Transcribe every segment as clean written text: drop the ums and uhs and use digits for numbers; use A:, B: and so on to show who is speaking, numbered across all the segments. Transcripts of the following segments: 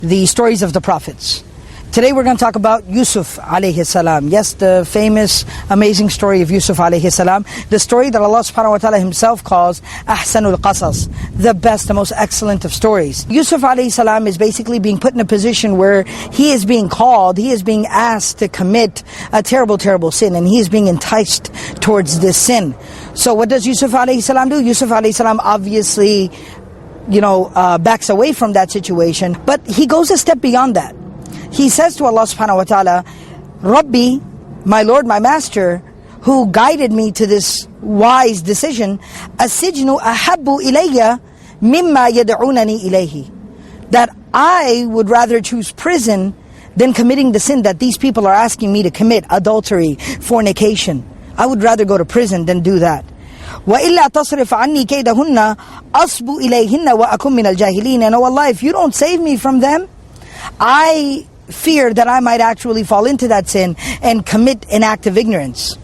A: the stories of the prophets. Today we're going to talk about Yusuf alayhi salam. Yes, the famous, amazing story of Yusuf alayhi salam. The story that Allah subhanahu wa ta'ala himself calls ahsanul qasas, the best, the most excellent of stories. Yusuf alayhi salam is basically being put in a position where he is being called, he is being asked to commit a terrible, terrible sin, and he is being enticed towards this sin. So what does Yusuf alayhi salam do? Yusuf alayhi salam obviously, backs away from that situation, but he goes a step beyond that. He says to Allah subhanahu wa ta'ala, Rabbi, my Lord, my Master, who guided me to this wise decision, As-sijnu ahabbu ilayya mimma yad'unani ilayhi. That I would rather choose prison than committing the sin that these people are asking me to commit, adultery, fornication. I would rather go to prison than do that. وَإِلَّا تَصْرِفْ عَنِّي كَيْدَهُنَّ أَصْبُ إِلَيْهِنَّ وَأَكُمْ مِنَ الْجَاهِلِينَ. And oh Allah, if you don't save me from them, I fear that I might actually fall into that sin and commit an act of ignorance.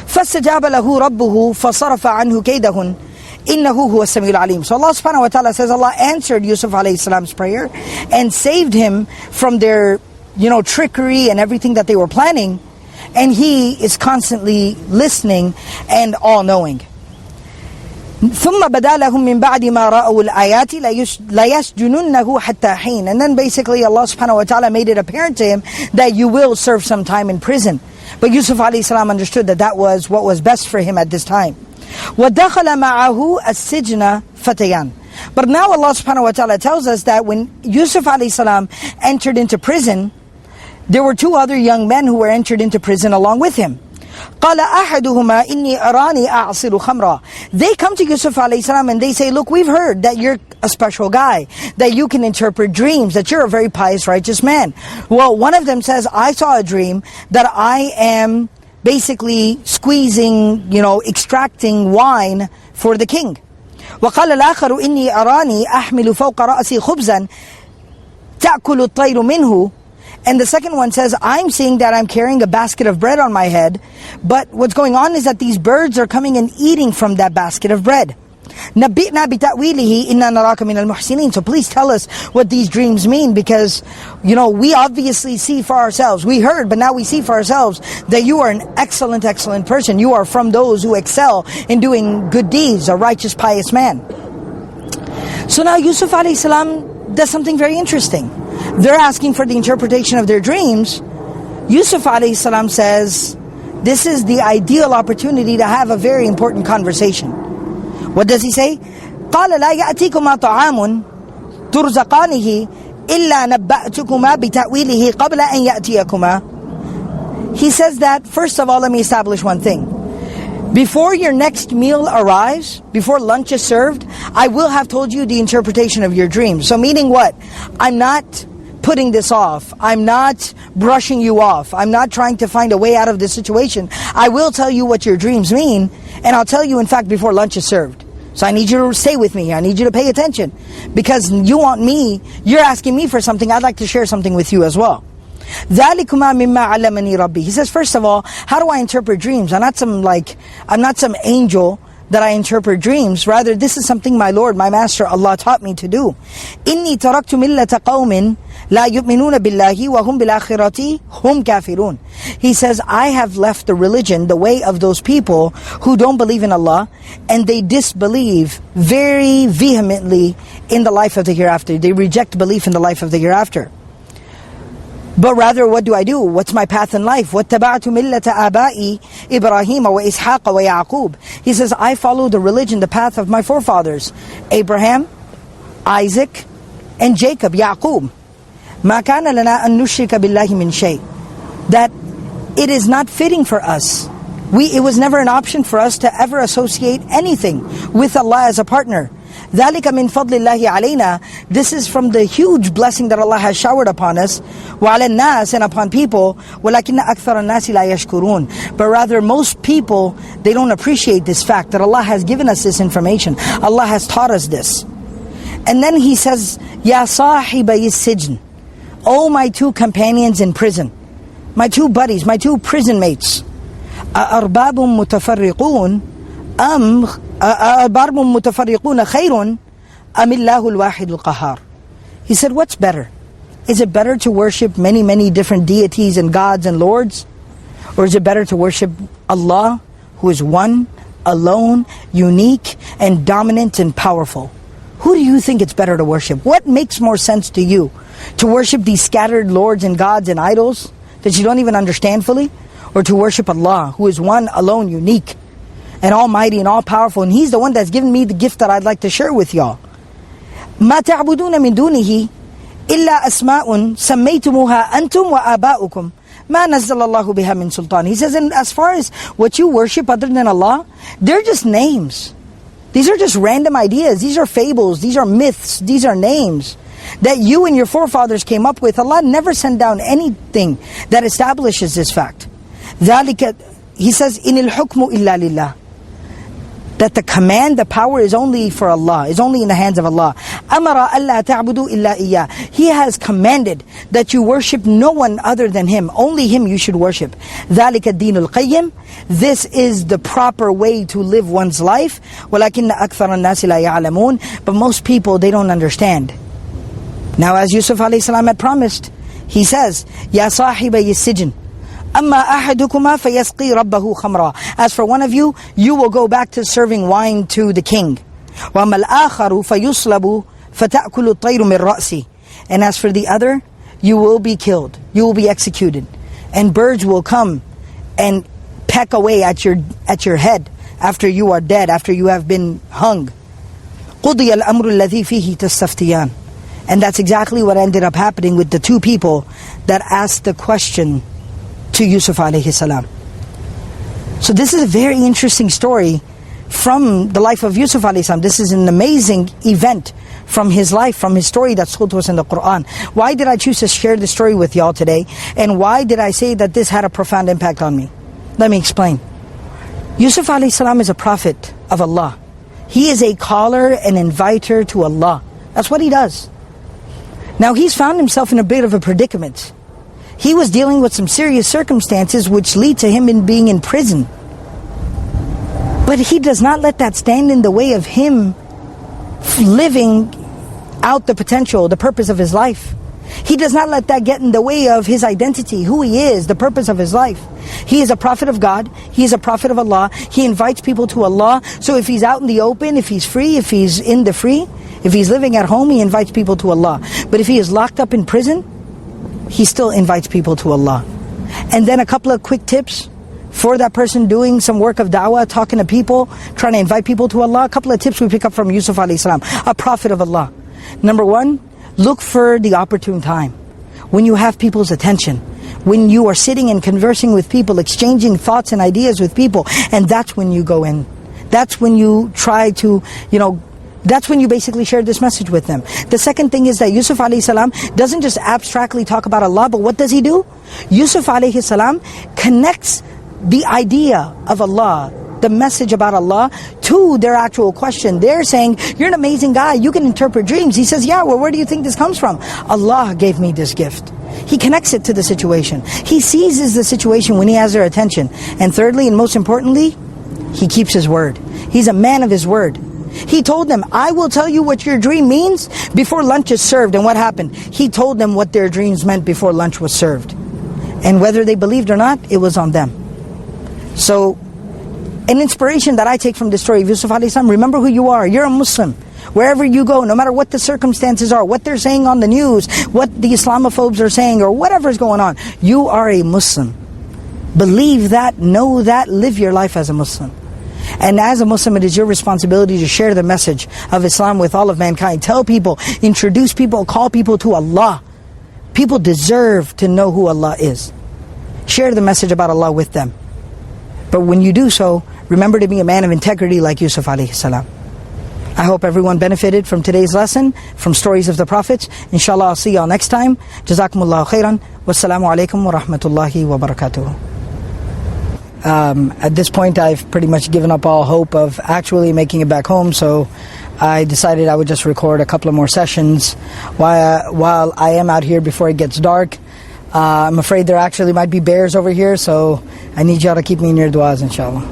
A: فَاسْتَجَابَ لَهُ رَبُّهُ فَصَرَفَ عَنْهُ كَيْدَهُنْ إِنَّهُ هُوَ السَّمِيعُ الْعَلِيمُ. So Allah subhanahu wa ta'ala says Allah answered Yusuf alayhi salam's prayer and saved him from their trickery and everything that they were planning, and he is constantly listening and all-knowing. ثُمَّ بَدَا لَهُم مِّن بَعْدِ مَا رَأَوُا الْآيَاتِ لَيَسْجُنُنَّهُ حَتَّى حِينٍ. And then basically Allah subhanahu wa ta'ala made it apparent to him that you will serve some time in prison. But Yusuf alayhi salam understood that that was what was best for him at this time. وَدَخَلَ مَعَهُ السِّجْنَ فَتَيَانِ. But now Allah subhanahu wa ta'ala tells us that when Yusuf alayhi salam entered into prison, there were two other young men who were entered into prison along with him. قَالَ أَحَدُهُمَا إِنِّي أَرَانِي أَعْصِرُ خَمْرًا. They come to Yusuf alayhi salam and they say, look, we've heard that you're a special guy, that you can interpret dreams, that you're a very pious, righteous man. Well, one of them says, I saw a dream that I am basically squeezing, extracting wine for the king. وَقَالَ الْآخَرُ إِنِّي أَرَانِي أَحْمِلُ فَوْقَ رَأْسِي خُبْزًا تَأْكُلُ الطَّيْرُ مِنْهُ. And the second one says, I'm seeing that I'm carrying a basket of bread on my head, but what's going on is that these birds are coming and eating from that basket of bread. نَبِّئْنَا بِتَأْوِيلِهِ إِنَّا نَرَاكَ مِنَ الْمُحْسِنِينَ. So please tell us what these dreams mean, because, we obviously see for ourselves. We heard, but now we see for ourselves that you are an excellent, excellent person. You are from those who excel in doing good deeds, a righteous, pious man. So now Yusuf alayhi salam does something very interesting. They're asking for the interpretation of their dreams. Yusuf alayhi salam says, this is the ideal opportunity to have a very important conversation. What does he say? قَالَ لَا يَأْتِيكُمَا طَعَامٌ تُرْزَقَانِهِ إِلَّا نَبَّأْتُكُمَا بِتَأْوِيلِهِ قَبْلَ أَنْ يَأْتِيَكُمَا. He says that, first of all, let me establish one thing. Before your next meal arrives, before lunch is served, I will have told you the interpretation of your dreams. So meaning what? I'm not putting this off. I'm not brushing you off. I'm not trying to find a way out of this situation. I will tell you what your dreams mean, and I'll tell you, in fact, before lunch is served. So I need you to stay with me. I need you to pay attention. Because you're asking me for something, I'd like to share something with you as well. ذَلِكُمَا مِمَّا عَلَّمَنِي رَبِّي. He says, first of all, how do I interpret dreams? I'm not some angel that I interpret dreams. Rather, this is something my Lord, my Master, Allah taught me to do. إِنِّي تَرَكْتُ مِلَّةَ قَوْمٍ لَا يُؤْمِنُونَ بِاللَّهِ وَهُمْ بِالْآخِرَةِ هُمْ كَافِرُونَ. He says, I have left the religion, the way of those people who don't believe in Allah, and they disbelieve very vehemently in the life of the hereafter. They reject belief in the life of the hereafter. But rather, what do I do? What's my path in life? وَاتَّبَعْتُ مِلَّةَ آبَائِي إِبْرَاهِيمَ وَإِسْحَاقَ وَيَعْقُوبَ. He says, I follow the religion, the path of my forefathers, Abraham, Isaac, and Jacob, Yaqub. مَا كَانَ لَنَا أَن نُشْرِكَ بِاللَّهِ مِنْ شَيْءٍ. That it is not fitting for us. It was never an option for us to ever associate anything with Allah as a partner. ذَلِكَ مِنْ فَضْلِ اللَّهِ عَلَيْنَا. This is from the huge blessing that Allah has showered upon us. وَعَلَى النَّاسِ, and upon people. وَلَكِنَّ أَكْثَرَ النَّاسِ لَا يَشْكُرُونَ. But rather, most people, they don't appreciate this fact that Allah has given us this information. Allah has taught us this. And then he says, يَا صَاحِبَيِ السِّجْنِ. Oh, my two companions in prison. My two buddies, my two prison mates. أَأَرْبَابٌ مُتَفَرِّقُونَ أَأَرْبَابٌ مُتَفَرِّقُونَ خَيْرٌ أَمِ اللَّهُ الْوَاحِدُ الْقَهَّارُ. He said, what's better? Is it better to worship many different deities and gods and lords? Or is it better to worship Allah, who is one, alone, unique, and dominant and powerful? Who do you think it's better to worship? What makes more sense to you? To worship these scattered lords and gods and idols that you don't even understand fully? Or to worship Allah, who is one, alone, unique, and almighty and all-powerful, and He's the one that's given me the gift that I'd like to share with y'all. مَا تَعْبُدُونَ مِن دُونِهِ إِلَّا أَسْمَاءٌ سَمَّيْتُمُوهَا أَنْتُمْ وَآبَاؤُكُمْ مَا نَزَّلَ اللَّهُ بِهَا مِن سُلْطَانٍ. He says, and as far as what you worship other than Allah, they're just names. These are just random ideas. These are fables. These are myths. These are names that you and your forefathers came up with. Allah never sent down anything that establishes this fact. ذَلِكَ, He says, إِنِ الْحُكْمُ إِلَّا لِلَّهِ, that the command, the power is only for Allah, is only in the hands of Allah. أَمَرَ أَلَّا تَعْبُدُوا إِلَّا إِيَّاهِ. He has commanded that you worship no one other than Him. Only Him you should worship. ذَلِكَ الدِّينُ الْقَيِّمُ. This is the proper way to live one's life. وَلَكِنَّ أَكْثَرَ النَّاسِ لَا يَعْلَمُونَ. But most people, they don't understand. Now, as Yusuf a.s. had promised, he says, يَا صَاحِبَيِ السِّجْنِ أَمَّا أَحَدُكُمَا فَيَسْقِي رَبَّهُ خَمْرًا. As for one of you, you will go back to serving wine to the king. وَأَمَّا الْآخَرُ فَيُصْلَبُ فَتَأْكُلُ الطَّيْرُ مِنْ رَأْسِهِ. And as for the other, you will be killed, you will be executed, and birds will come and peck away at your head after you are dead, after you have been hung. قُضِيَ الْأَمْرُ الَّذِي فِيهِ تَسْتَفْتِيَانِ. And that's exactly what ended up happening with the two people that asked the question to Yusuf alayhi salam. So this is a very interesting story from the life of Yusuf alayhi salam. This is an amazing event from his life, from his story that's told to us in the Quran. Why did I choose to share this story with y'all today? And why did I say that this had a profound impact on me? Let me explain. Yusuf alayhi salam is a prophet of Allah. He is a caller and inviter to Allah. That's what he does. Now he's found himself in a bit of a predicament. He was dealing with some serious circumstances which lead to him in being in prison. But he does not let that stand in the way of him living out the potential, the purpose of his life. He does not let that get in the way of his identity, who he is, the purpose of his life. He is a prophet of God. He is a prophet of Allah. He invites people to Allah. So if he's out in the open, if he's free, if he's in the free, if he's living at home, he invites people to Allah. But if he is locked up in prison, he still invites people to Allah. And then a couple of quick tips for that person doing some work of da'wah, talking to people, trying to invite people to Allah. A couple of tips we pick up from Yusuf alayhi salam, a prophet of Allah. Number one, look for the opportune time. When you have people's attention. When you are sitting and conversing with people, exchanging thoughts and ideas with people. And that's when you go in. That's when you try to, that's when you basically share this message with them. The second thing is that Yusuf alayhi salam doesn't just abstractly talk about Allah, but what does he do? Yusuf alayhi salam connects the idea of Allah, the message about Allah, to their actual question. They're saying, you're an amazing guy, you can interpret dreams. He says, yeah, well, where do you think this comes from? Allah gave me this gift. He connects it to the situation. He seizes the situation when he has their attention. And thirdly, and most importantly, he keeps his word. He's a man of his word. He told them, I will tell you what your dream means before lunch is served. And what happened? He told them what their dreams meant before lunch was served. And whether they believed or not, it was on them. So, an inspiration that I take from the story of Yusuf alayhi salam, remember who you are. You're a Muslim. Wherever you go, no matter what the circumstances are, what they're saying on the news, what the Islamophobes are saying, or whatever's going on, you are a Muslim. Believe that, know that, live your life as a Muslim. And as a Muslim, it is your responsibility to share the message of Islam with all of mankind. Tell people, introduce people, call people to Allah. People deserve to know who Allah is. Share the message about Allah with them. But when you do so, remember to be a man of integrity like Yusuf alayhi salam. I hope everyone benefited from today's lesson, from stories of the prophets. Inshallah, I'll see y'all next time. Jazakumullahu khairan. Wassalamu alaikum wa rahmatullahi wa barakatuh. At this point, I've pretty much given up all hope of actually making it back home, so I decided I would just record a couple of more sessions while I am out here before it gets dark. I'm afraid there actually might be bears over here, so I need y'all to keep me in your du'as, inshallah.